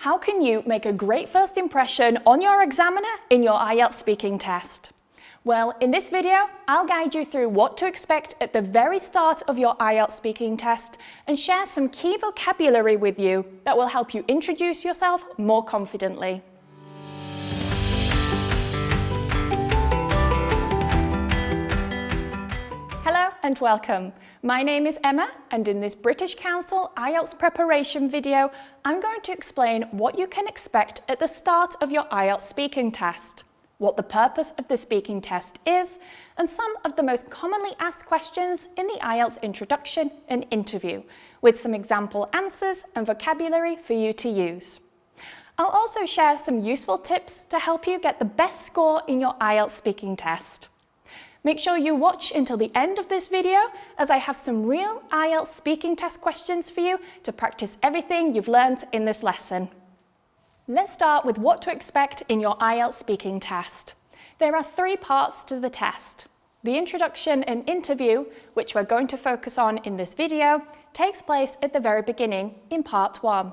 How can you make a great first impression on your examiner in your IELTS speaking test? Well, in this video, I'll guide you through what to expect at the very start of your IELTS speaking test and share some key vocabulary with you that will help you introduce yourself more confidently. Hello and welcome. My name is Emma, and in this British Council IELTS preparation video, I'm going to explain what you can expect at the start of your IELTS speaking test, what the purpose of the speaking test is, and some of the most commonly asked questions in the IELTS introduction and interview, with some example answers and vocabulary for you to use. I'll also share some useful tips to help you get the best score in your IELTS speaking test. Make sure you watch until the end of this video, as I have some real IELTS speaking test questions for you to practice everything you've learned in this lesson. Let's start with what to expect in your IELTS speaking test. There are 3 parts to the test. The introduction and interview, which we're going to focus on in this video, takes place at the very beginning in part 1.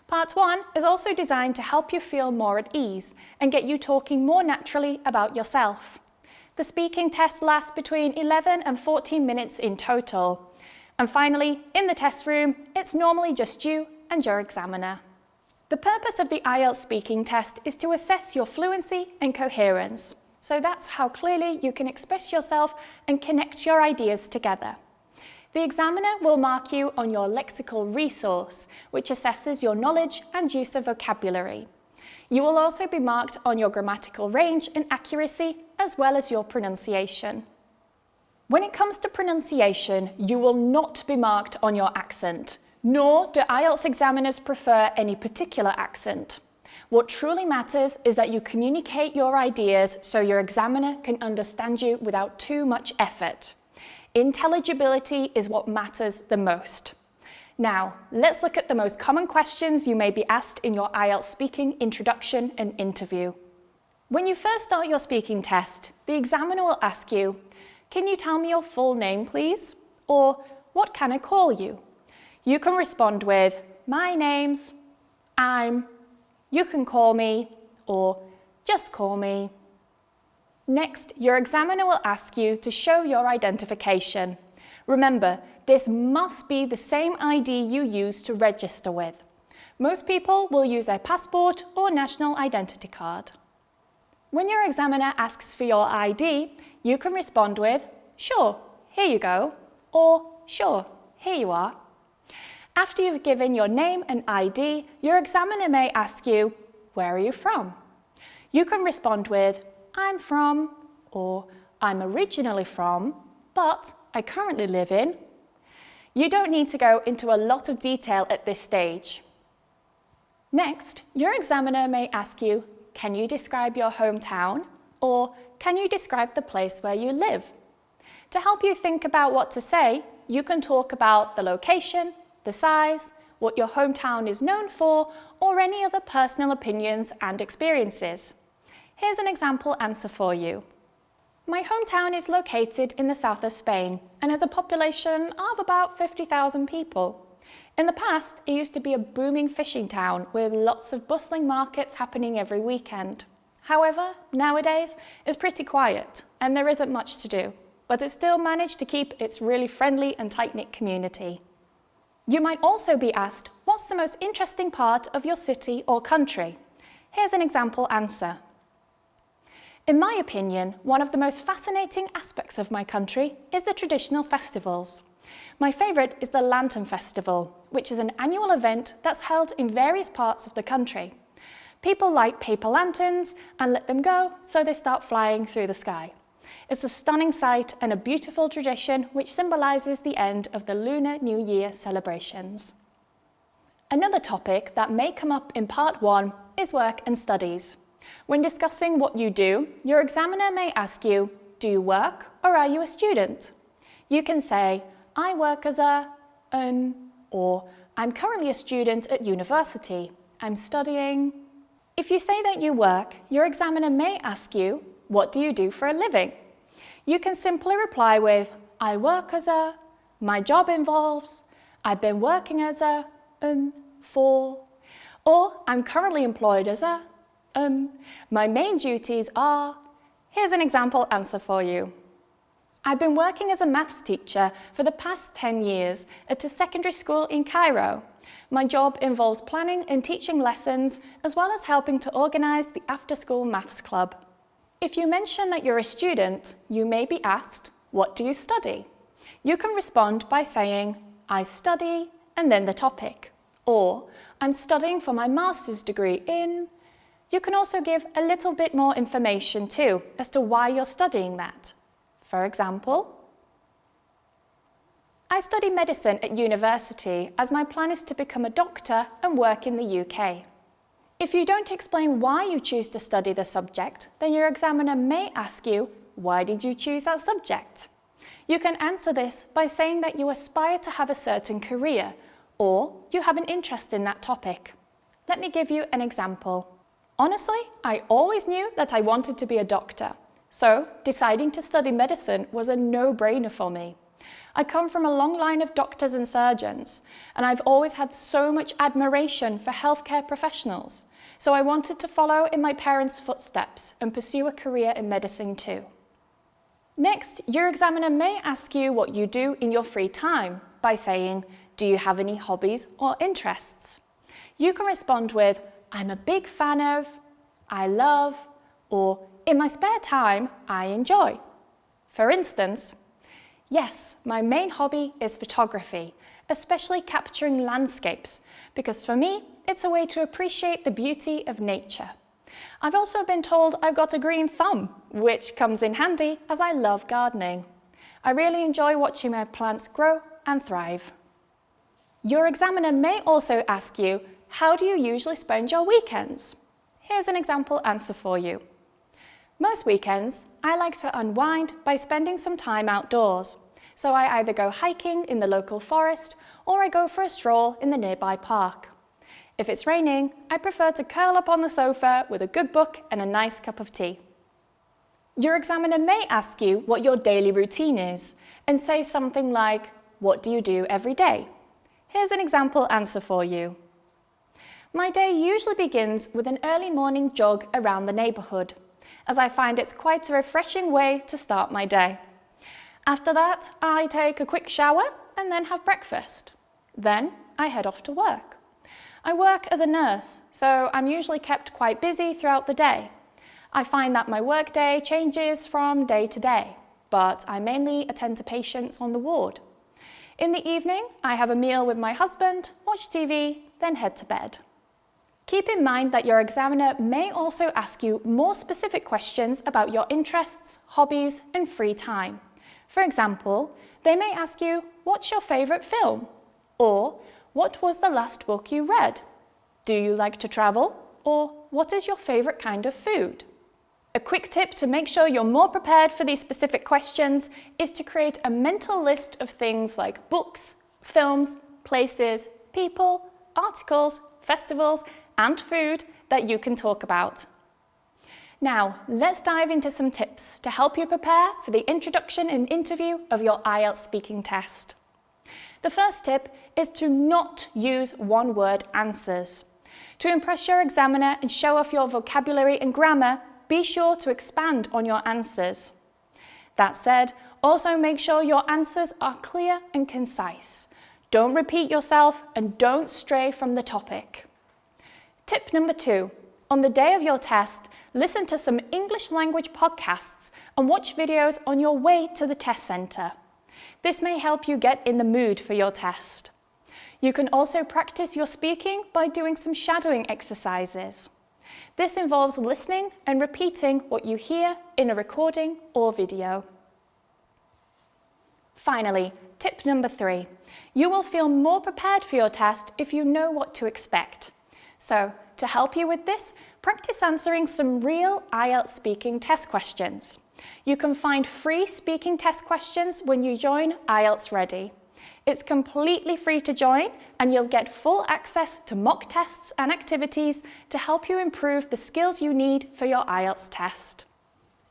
Part 1 is also designed to help you feel more at ease and get you talking more naturally about yourself. The speaking test lasts between 11 and 14 minutes in total. And finally, in the test room, it's normally just you and your examiner. The purpose of the IELTS speaking test is to assess your fluency and coherence. So that's how clearly you can express yourself and connect your ideas together. The examiner will mark you on your lexical resource, which assesses your knowledge and use of vocabulary. You will also be marked on your grammatical range and accuracy, as well as your pronunciation. When it comes to pronunciation, you will not be marked on your accent, nor do IELTS examiners prefer any particular accent. What truly matters is that you communicate your ideas so your examiner can understand you without too much effort. Intelligibility is what matters the most. Now, let's look at the most common questions you may be asked in your IELTS speaking introduction and interview. When you first start your speaking test, the examiner will ask you, "Can you tell me your full name, please?" Or, "What can I call you?" You can respond with, "My name's," "I'm," "You can call me," or "Just call me." Next, your examiner will ask you to show your identification. Remember, this must be the same ID you use to register with. Most people will use their passport or national identity card. When your examiner asks for your ID, you can respond with, "Sure, here you go," or "Sure, here you are." After you've given your name and ID, your examiner may ask you, "Where are you from?" You can respond with, "I'm from," or "I'm originally from, but I currently live in." You don't need to go into a lot of detail at this stage. Next, your examiner may ask you, "Can you describe your hometown?" or "Can you describe the place where you live?" To help you think about what to say, you can talk about the location, the size, what your hometown is known for, or any other personal opinions and experiences. Here's an example answer for you. My hometown is located in the south of Spain and has a population of about 50,000 people. In the past, it used to be a booming fishing town with lots of bustling markets happening every weekend. However, nowadays, it's pretty quiet and there isn't much to do, but it still managed to keep its really friendly and tight-knit community. You might also be asked, what's the most interesting part of your city or country? Here's an example answer. In my opinion, one of the most fascinating aspects of my country is the traditional festivals. My favourite is the Lantern Festival, which is an annual event that's held in various parts of the country. People light paper lanterns and let them go so they start flying through the sky. It's a stunning sight and a beautiful tradition which symbolises the end of the Lunar New Year celebrations. Another topic that may come up in part 1 is work and studies. When discussing what you do, your examiner may ask you, "Do you work or are you a student?" You can say, "I work as or I'm currently a student at university. I'm studying." If you say that you work, your examiner may ask you, "What do you do for a living?" You can simply reply with, "I work as my job involves, I've been working as for," or I'm currently employed as a... My main duties are... Here's an example answer for you. I've been working as a maths teacher for the past 10 years at a secondary school in Cairo. My job involves planning and teaching lessons, as well as helping to organise the after-school maths club. If you mention that you're a student, you may be asked, what do you study? You can respond by saying, I study, and then the topic. Or, I'm studying for my master's degree in... You can also give a little bit more information too, as to why you're studying that. For example, I study medicine at university as my plan is to become a doctor and work in the UK. If you don't explain why you choose to study the subject, then your examiner may ask you, why did you choose that subject? You can answer this by saying that you aspire to have a certain career, or you have an interest in that topic. Let me give you an example. Honestly, I always knew that I wanted to be a doctor, so deciding to study medicine was a no-brainer for me. I come from a long line of doctors and surgeons, and I've always had so much admiration for healthcare professionals, so I wanted to follow in my parents' footsteps and pursue a career in medicine too. Next, your examiner may ask you what you do in your free time by saying, do you have any hobbies or interests? You can respond with, I'm a big fan of, I love, or in my spare time, I enjoy. For instance, yes, my main hobby is photography, especially capturing landscapes, because for me, it's a way to appreciate the beauty of nature. I've also been told I've got a green thumb, which comes in handy as I love gardening. I really enjoy watching my plants grow and thrive. Your examiner may also ask you, how do you usually spend your weekends? Here's an example answer for you. Most weekends, I like to unwind by spending some time outdoors. So I either go hiking in the local forest or I go for a stroll in the nearby park. If it's raining, I prefer to curl up on the sofa with a good book and a nice cup of tea. Your examiner may ask you what your daily routine is and say something like, what do you do every day? Here's an example answer for you. My day usually begins with an early morning jog around the neighbourhood, as I find it's quite a refreshing way to start my day. After that, I take a quick shower and then have breakfast. Then I head off to work. I work as a nurse, so I'm usually kept quite busy throughout the day. I find that my workday changes from day to day, but I mainly attend to patients on the ward. In the evening, I have a meal with my husband, watch TV, then head to bed. Keep in mind that your examiner may also ask you more specific questions about your interests, hobbies, and free time. For example, they may ask you, what's your favourite film? Or, what was the last book you read? Do you like to travel? Or, what is your favourite kind of food? A quick tip to make sure you're more prepared for these specific questions is to create a mental list of things like books, films, places, people, articles, festivals, and food that you can talk about. Now, let's dive into some tips to help you prepare for the introduction and interview of your IELTS speaking test. The first tip is to not use one-word answers. To impress your examiner and show off your vocabulary and grammar, be sure to expand on your answers. That said, also make sure your answers are clear and concise. Don't repeat yourself and don't stray from the topic. Tip number 2. On the day of your test, listen to some English language podcasts and watch videos on your way to the test centre. This may help you get in the mood for your test. You can also practice your speaking by doing some shadowing exercises. This involves listening and repeating what you hear in a recording or video. Finally, tip number 3. You will feel more prepared for your test if you know what to expect. So, to help you with this, practice answering some real IELTS speaking test questions. You can find free speaking test questions when you join IELTS Ready. It's completely free to join and you'll get full access to mock tests and activities to help you improve the skills you need for your IELTS test.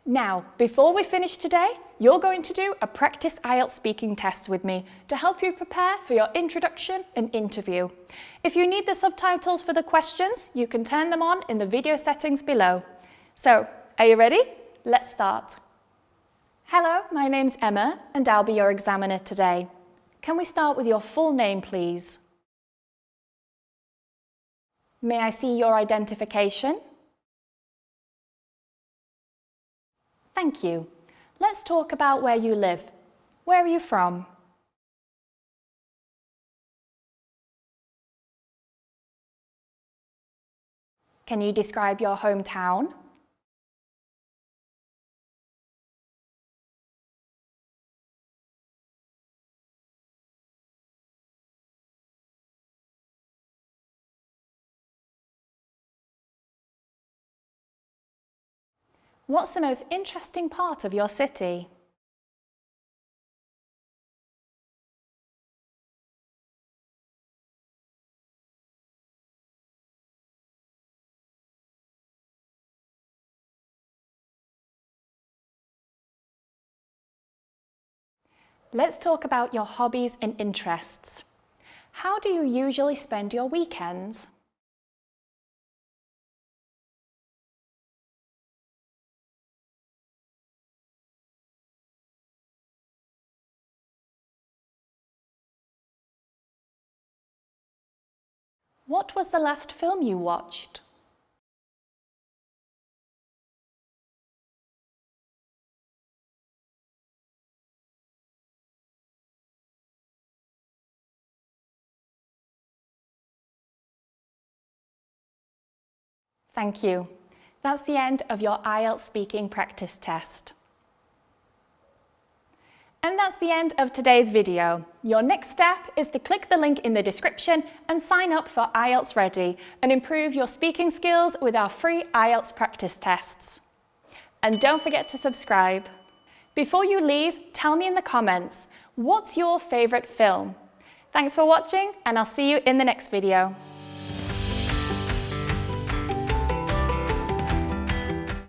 Now, before we finish today, you're going to do a practice IELTS speaking test with me to help you prepare for your introduction and interview. If you need the subtitles for the questions, you can turn them on in the video settings below. So, are you ready? Let's start. Hello, my name's Emma and I'll be your examiner today. Can we start with your full name, please? May I see your identification? Thank you. Let's talk about where you live. Where are you from? Can you describe your hometown? What's the most interesting part of your city? Let's talk about your hobbies and interests. How do you usually spend your weekends? What was the last film you watched? Thank you. That's the end of your IELTS speaking practice test. And that's the end of today's video. Your next step is to click the link in the description and sign up for IELTS Ready and improve your speaking skills with our free IELTS practice tests. And don't forget to subscribe. Before you leave, tell me in the comments, what's your favourite film? Thanks for watching and I'll see you in the next video.